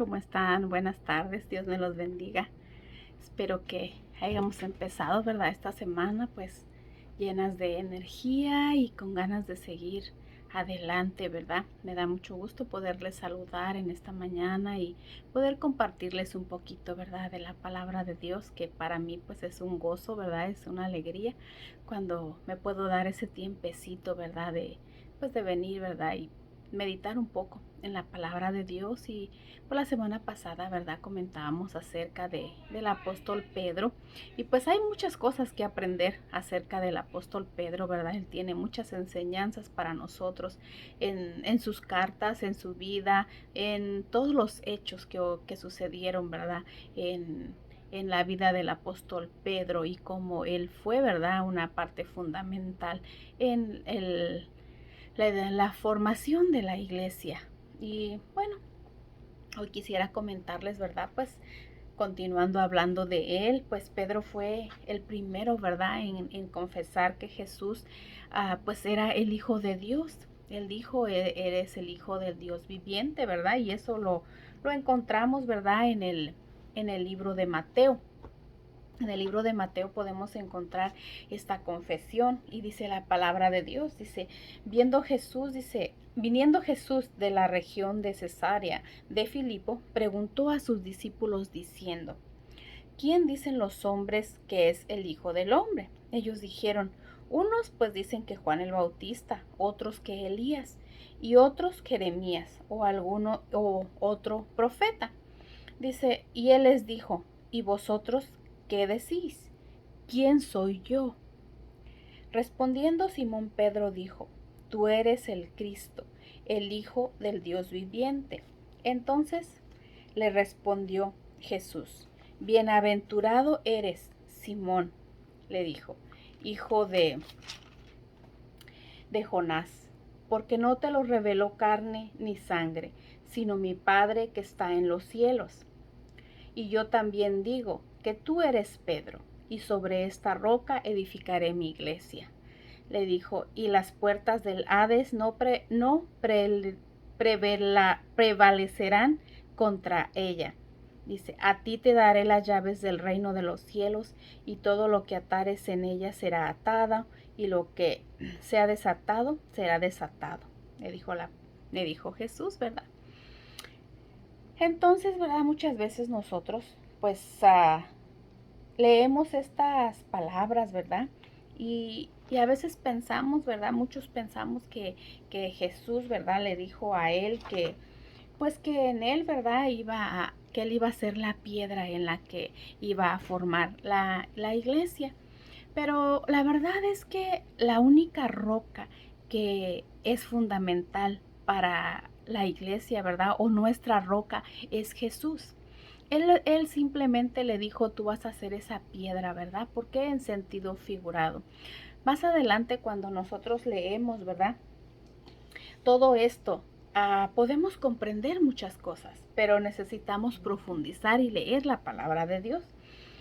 ¿Cómo están? Buenas tardes, Dios me los bendiga. Espero que hayamos empezado, ¿verdad? Esta semana pues llenas de energía y con ganas de seguir adelante, ¿verdad? Me da mucho gusto poderles saludar en esta mañana y poder compartirles un poquito, ¿verdad? De la palabra de Dios, que para mí pues es un gozo, ¿verdad? Es una alegría cuando me puedo dar ese tiempecito, ¿verdad? De venir, ¿verdad? Y meditar un poco en la palabra de Dios. Y por la semana pasada, ¿verdad? Comentábamos acerca del apóstol Pedro, y pues hay muchas cosas que aprender acerca del apóstol Pedro, ¿verdad? Él tiene muchas enseñanzas para nosotros en sus cartas, en su vida, en todos los hechos que sucedieron, ¿verdad? En la vida del apóstol Pedro, y cómo él fue, ¿verdad? Una parte fundamental en la formación de la iglesia. Y bueno, hoy quisiera comentarles, ¿verdad? Pues continuando hablando de él, pues Pedro fue el primero, ¿verdad? En confesar que Jesús pues era el Hijo de Dios. Él dijo, eres el Hijo del Dios viviente, ¿verdad? Y eso lo encontramos, ¿verdad? En el libro de Mateo. En el libro de Mateo podemos encontrar esta confesión, y dice la palabra de Dios, viniendo Jesús de la región de Cesarea de Filipo, preguntó a sus discípulos diciendo: ¿Quién dicen los hombres que es el Hijo del Hombre? Ellos dijeron: unos pues dicen que Juan el Bautista, otros que Elías, y otros Jeremías o alguno o otro profeta. Dice, y él les dijo: ¿y vosotros qué decís? ¿Quién soy yo? Respondiendo Simón Pedro dijo: Tú eres el Cristo, el Hijo del Dios viviente. Entonces le respondió Jesús: Bienaventurado eres, Simón, le dijo, hijo de Jonás, porque no te lo reveló carne ni sangre, sino mi Padre que está en los cielos. Y yo también digo que tú eres Pedro, y sobre esta roca edificaré mi iglesia. Le dijo, y las puertas del Hades prevalecerán contra ella. Dice, a ti te daré las llaves del reino de los cielos, y todo lo que atares en ella será atado, y lo que sea desatado será desatado. Le dijo Jesús, ¿verdad? Entonces, ¿verdad? Muchas veces nosotros, pues, leemos estas palabras, ¿verdad? Y a veces pensamos, ¿verdad? Muchos pensamos que Jesús, ¿verdad? Le dijo a él que, pues, que en él, ¿verdad? Que él iba a ser la piedra en la que iba a formar la iglesia. Pero la verdad es que la única roca que es fundamental para la iglesia, ¿verdad? O nuestra roca es Jesús. Él simplemente le dijo, tú vas a ser esa piedra, ¿verdad? ¿Por qué en sentido figurado? Más adelante, cuando nosotros leemos, ¿verdad? Todo esto, podemos comprender muchas cosas, pero necesitamos profundizar y leer la palabra de Dios.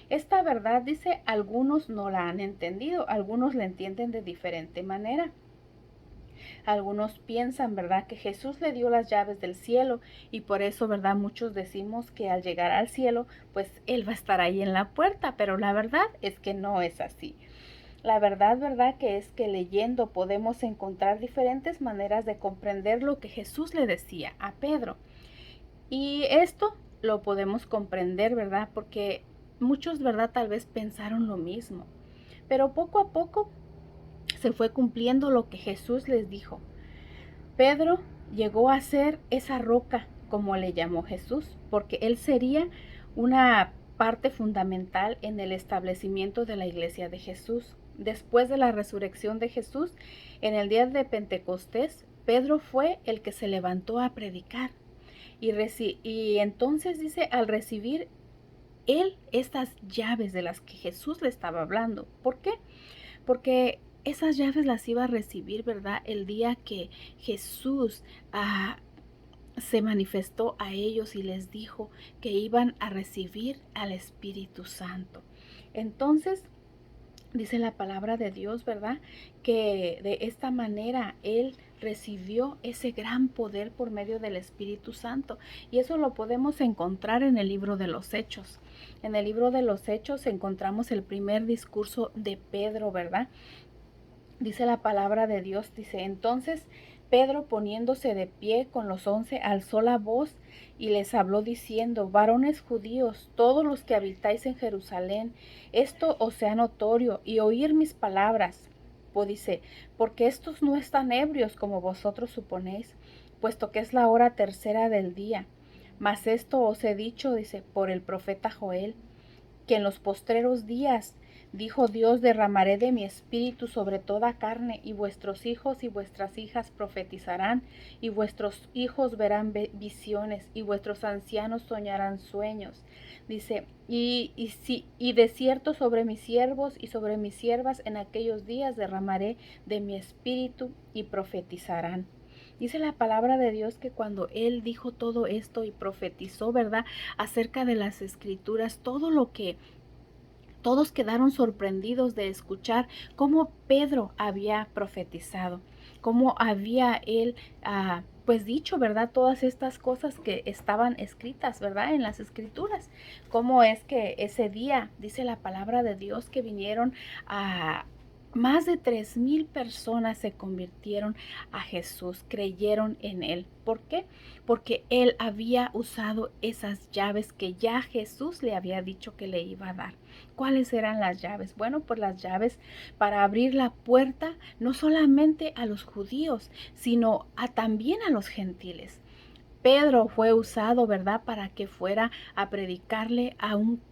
Esta verdad, dice, algunos no la han entendido, algunos la entienden de diferente manera. Algunos piensan, ¿verdad?, que Jesús le dio las llaves del cielo, y por eso, ¿verdad?, muchos decimos que al llegar al cielo, pues Él va a estar ahí en la puerta, pero la verdad es que no es así. La verdad, ¿verdad?, que es que leyendo podemos encontrar diferentes maneras de comprender lo que Jesús le decía a Pedro. Y esto lo podemos comprender, ¿verdad?, porque muchos, ¿verdad?, tal vez pensaron lo mismo. Pero poco a poco se fue cumpliendo lo que Jesús les dijo. Pedro llegó a ser esa roca, como le llamó Jesús, porque él sería una parte fundamental en el establecimiento de la iglesia de Jesús. Después de la resurrección de Jesús, en el día de Pentecostés, Pedro fue el que se levantó a predicar. Y entonces dice, al recibir él estas llaves de las que Jesús le estaba hablando. ¿Por qué? Porque esas llaves las iba a recibir, ¿verdad? El día que Jesús se manifestó a ellos y les dijo que iban a recibir al Espíritu Santo. Entonces, dice la palabra de Dios, ¿verdad? Que de esta manera Él recibió ese gran poder por medio del Espíritu Santo. Y eso lo podemos encontrar en el libro de los Hechos. En el libro de los Hechos encontramos el primer discurso de Pedro, ¿verdad? Dice la palabra de Dios, dice, entonces Pedro poniéndose de pie con los 11 alzó la voz y les habló diciendo, varones judíos, todos los que habitáis en Jerusalén, esto os sea notorio y oír mis palabras. Pues dice, porque estos no están ebrios como vosotros suponéis, puesto que es la hora tercera del día. Mas esto os he dicho, dice, por el profeta Joel, que en los postreros días, dijo Dios, derramaré de mi espíritu sobre toda carne, y vuestros hijos y vuestras hijas profetizarán, y vuestros hijos verán visiones, y vuestros ancianos soñarán sueños. Dice, y de cierto sobre mis siervos y sobre mis siervas en aquellos días derramaré de mi espíritu y profetizarán. Dice la palabra de Dios que cuando Él dijo todo esto y profetizó, ¿verdad?, acerca de las escrituras, todo lo que todos quedaron sorprendidos de escuchar cómo Pedro había profetizado, cómo había él pues dicho, ¿verdad? Todas estas cosas que estaban escritas, ¿verdad? En las escrituras. Cómo es que ese día, dice la palabra de Dios, que vinieron a más de 3,000 personas se convirtieron a Jesús, creyeron en Él. ¿Por qué? Porque Él había usado esas llaves que ya Jesús le había dicho que le iba a dar. ¿Cuáles eran las llaves? Bueno, pues las llaves para abrir la puerta no solamente a los judíos, sino también a los gentiles. Pedro fue usado, ¿verdad?, para que fuera a predicarle a un,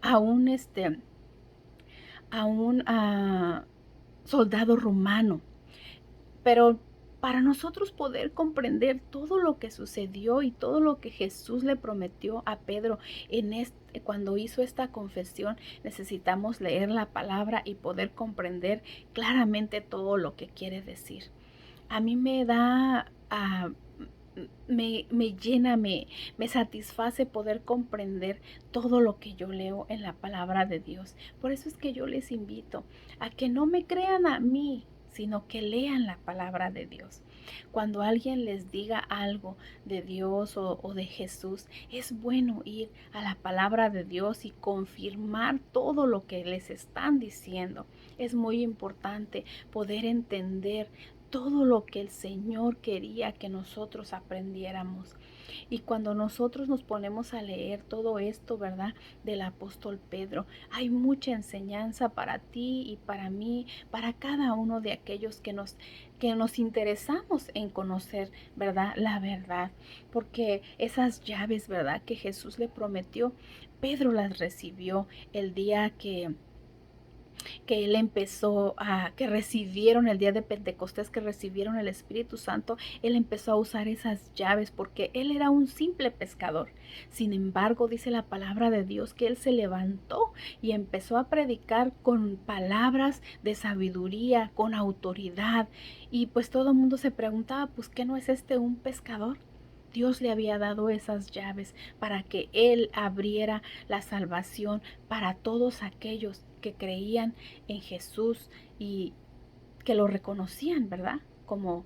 a un, a un soldado romano. Pero para nosotros poder comprender todo lo que sucedió y todo lo que Jesús le prometió a Pedro cuando hizo esta confesión, necesitamos leer la palabra y poder comprender claramente todo lo que quiere decir. A mí me da, me llena, me satisface poder comprender todo lo que yo leo en la palabra de Dios. Por eso es que yo les invito a que no me crean a mí, sino que lean la palabra de Dios. Cuando alguien les diga algo de Dios o de Jesús, es bueno ir a la palabra de Dios y confirmar todo lo que les están diciendo. Es muy importante poder entender todo lo que el Señor quería que nosotros aprendiéramos. Y cuando nosotros nos ponemos a leer todo esto, ¿verdad?, del apóstol Pedro, hay mucha enseñanza para ti y para mí, para cada uno de aquellos que nos interesamos en conocer, ¿verdad?, la verdad. Porque esas llaves, ¿verdad?, que Jesús le prometió, Pedro las recibió el día que él empezó que recibieron el día de Pentecostés, que recibieron el Espíritu Santo. Él empezó a usar esas llaves porque él era un simple pescador. Sin embargo, dice la palabra de Dios que él se levantó y empezó a predicar con palabras de sabiduría, con autoridad. Y pues todo el mundo se preguntaba, pues ¿qué no es este un pescador? Dios le había dado esas llaves para que Él abriera la salvación para todos aquellos que creían en Jesús y que lo reconocían, ¿verdad? Como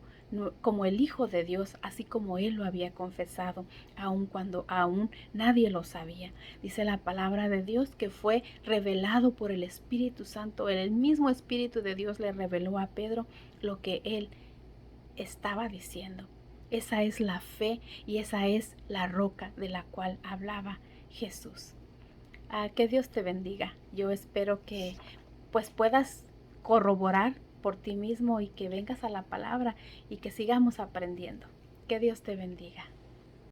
el Hijo de Dios, así como Él lo había confesado, aun cuando aún nadie lo sabía. Dice la palabra de Dios que fue revelado por el Espíritu Santo. El mismo Espíritu de Dios le reveló a Pedro lo que Él estaba diciendo. Esa es la fe y esa es la roca de la cual hablaba Jesús. Que Dios te bendiga. Yo espero que pues puedas corroborar por ti mismo y que vengas a la palabra y que sigamos aprendiendo. Que Dios te bendiga.